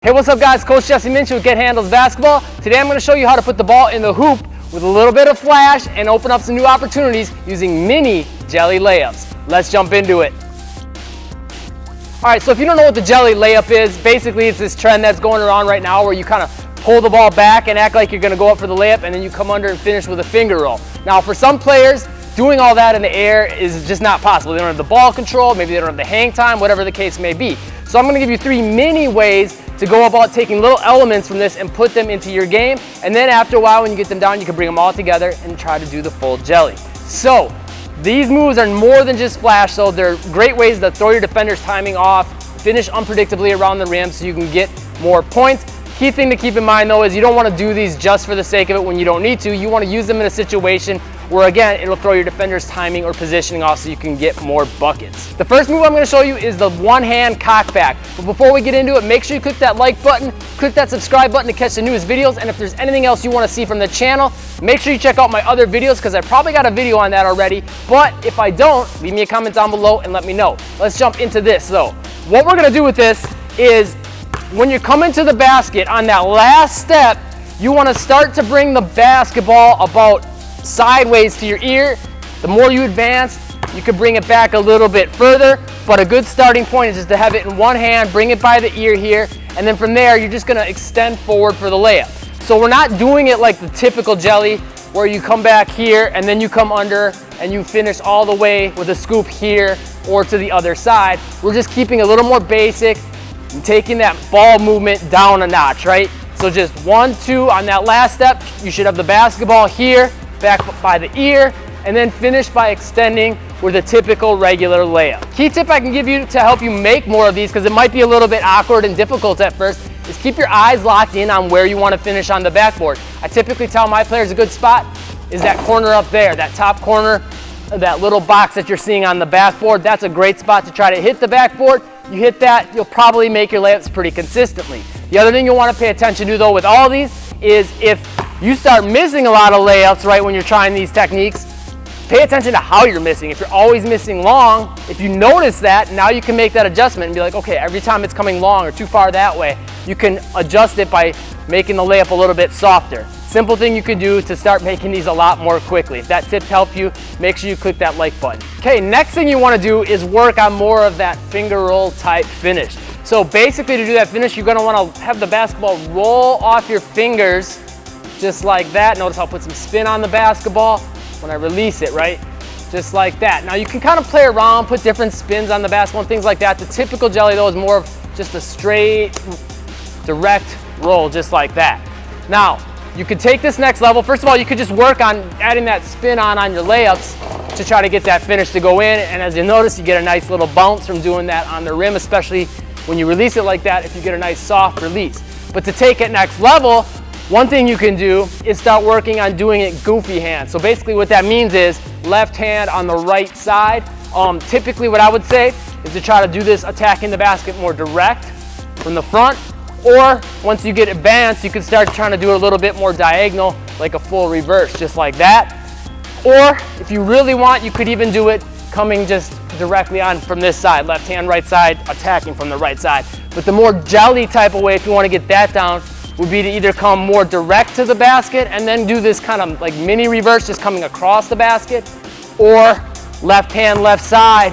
Hey, what's up guys? Coach Jesse Minchin with Get Handles Basketball. Today I'm going to show you how to put the ball in the hoop with a little bit of flash and open up some new opportunities using mini jelly layups. Let's jump into it. Alright, so if you don't know what the jelly layup is, basically it's this trend that's going around right now where you kind of pull the ball back and act like you're going to go up for the layup and then you come under and finish with a finger roll. Now for some players, doing all that in the air is just not possible. They don't have the ball control, maybe they don't have the hang time, whatever the case may be. So I'm going to give you 3 mini ways to go about taking little elements from this and put them into your game. And then after a while, when you get them down, you can bring them all together and try to do the full jelly. So these moves are more than just flash, so they're great ways to throw your defender's timing off, finish unpredictably around the rim so you can get more points. Key thing to keep in mind though is you don't want to do these just for the sake of it when you don't need to. You want to use them in a situation where again, it'll throw your defender's timing or positioning off so you can get more buckets. The first move I'm going to show you is the one-hand cock back. But before we get into it, make sure you click that like button, click that subscribe button to catch the newest videos, and if there's anything else you want to see from the channel, make sure you check out my other videos because I probably got a video on that already, but if I don't, leave me a comment down below and let me know. Let's jump into this though. What we're going to do with this is when you come into the basket on that last step, you want to start to bring the basketball about sideways to your ear. The more you advance, you can bring it back a little bit further, but a good starting point is just to have it in one hand, bring it by the ear here, and then from there, you're just gonna extend forward for the layup. So we're not doing it like the typical jelly, where you come back here and then you come under and you finish all the way with a scoop here or to the other side. We're just keeping a little more basic and taking that ball movement down a notch, right? So just 1, 2 on that last step, you should have the basketball here, back by the ear, and then finish by extending with a typical regular layup. Key tip I can give you to help you make more of these, because it might be a little bit awkward and difficult at first, is keep your eyes locked in on where you want to finish on the backboard. I typically tell my players a good spot is that corner up there, that top corner, that little box that you're seeing on the backboard. That's a great spot to try to hit the backboard. You hit that, you'll probably make your layups pretty consistently. The other thing you'll want to pay attention to though with all these is if you start missing a lot of layups right when you're trying these techniques, pay attention to how you're missing. If you're always missing long, if you notice that, now you can make that adjustment and be like, okay, every time it's coming long or too far that way, you can adjust it by making the layup a little bit softer. Simple thing you can do to start making these a lot more quickly. If that tip helped you, make sure you click that like button. Okay, next thing you want to do is work on more of that finger roll type finish. So basically to do that finish, you're going to want to have the basketball roll off your fingers just like that. Notice I'll put some spin on the basketball when I release it, right? Just like that. Now you can kind of play around, put different spins on the basketball and things like that. The typical jelly though is more of just a straight, direct roll just like that. Now, you could take this next level. First of all, you could just work on adding that spin on your layups to try to get that finish to go in. And as you notice, you get a nice little bounce from doing that on the rim, especially when you release it like that, if you get a nice soft release. But to take it next level, one thing you can do is start working on doing it goofy hand. So basically what that means is left hand on the right side. Typically what I would say is to try to do this attacking the basket more direct from the front. Or once you get advanced, you can start trying to do it a little bit more diagonal, like a full reverse, just like that. Or if you really want, you could even do it coming just directly on from this side, left hand, right side, attacking from the right side. But the more jelly type of way, if you want to get that down, would be to either come more direct to the basket and then do this kind of like mini reverse, just coming across the basket, or left hand, left side,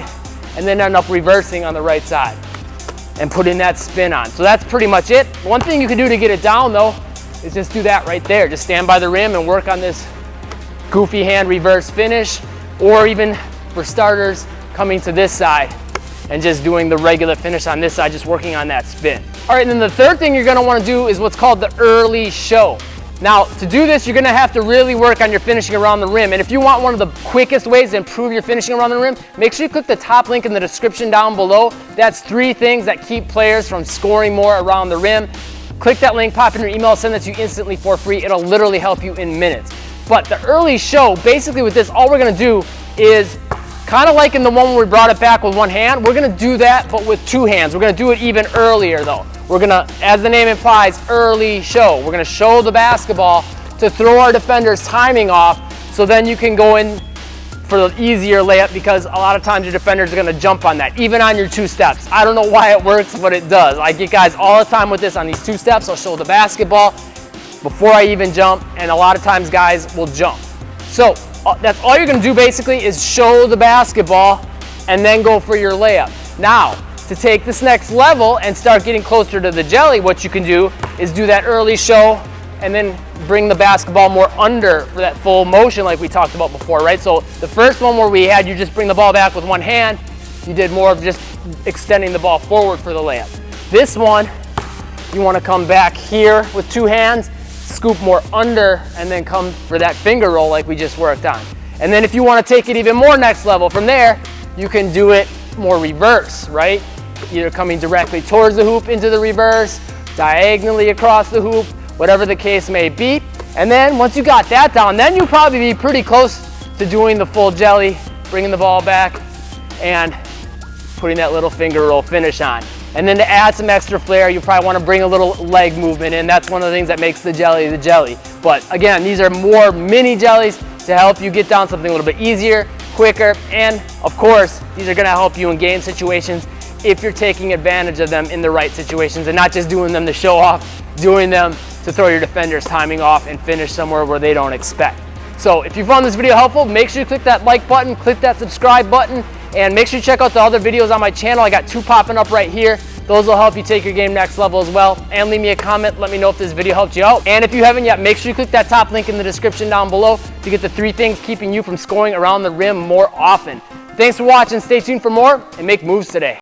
and then end up reversing on the right side and putting that spin on. So that's pretty much it. One thing you can do to get it down though is just do that right there. Just stand by the rim and work on this goofy hand reverse finish, or even for starters, coming to this side and just doing the regular finish on this side, just working on that spin. All right, and then the third thing you're gonna wanna do is what's called the early show. Now, to do this, you're gonna have to really work on your finishing around the rim. And if you want one of the quickest ways to improve your finishing around the rim, make sure you click the top link in the description down below. That's 3 things that keep players from scoring more around the rim. Click that link, pop in your email, send it to you instantly for free. It'll literally help you in minutes. But the early show, basically with this, all we're gonna do is kind of like in the one where we brought it back with one hand, we're gonna do that, but with 2 hands. We're gonna do it even earlier though. We're gonna, as the name implies, early show. We're gonna show the basketball to throw our defender's timing off, so then you can go in for the easier layup, because a lot of times your defenders are gonna jump on that, even on your 2 steps. I don't know why it works, but it does. I get guys all the time with this on these 2 steps. I'll show the basketball before I even jump, and a lot of times guys will jump. So that's all you're gonna do basically, is show the basketball and then go for your layup. Now, to take this next level and start getting closer to the jelly, what you can do is do that early show and then bring the basketball more under for that full motion like we talked about before, right? So the first one where we had you just bring the ball back with one hand, you did more of just extending the ball forward for the layup. This one, you wanna come back here with 2 hands, scoop more under, and then come for that finger roll like we just worked on. And then if you wanna take it even more next level from there, you can do it more reverse, right? Either coming directly towards the hoop into the reverse, diagonally across the hoop, whatever the case may be. And then once you got that down, then you'll probably be pretty close to doing the full jelly, bringing the ball back and putting that little finger roll finish on. And then to add some extra flair, you probably want to bring a little leg movement in. That's one of the things that makes the jelly the jelly. But again, these are more mini jellies to help you get down something a little bit easier, quicker, and of course, these are going to help you in game situations if you're taking advantage of them in the right situations and not just doing them to show off, doing them to throw your defender's timing off and finish somewhere where they don't expect. So if you found this video helpful, make sure you click that like button, click that subscribe button, and make sure you check out the other videos on my channel. I got 2 popping up right here. Those will help you take your game next level as well. And leave me a comment, let me know if this video helped you out. And if you haven't yet, make sure you click that top link in the description down below to get the 3 things keeping you from scoring around the rim more often. Thanks for watching, stay tuned for more, and make moves today.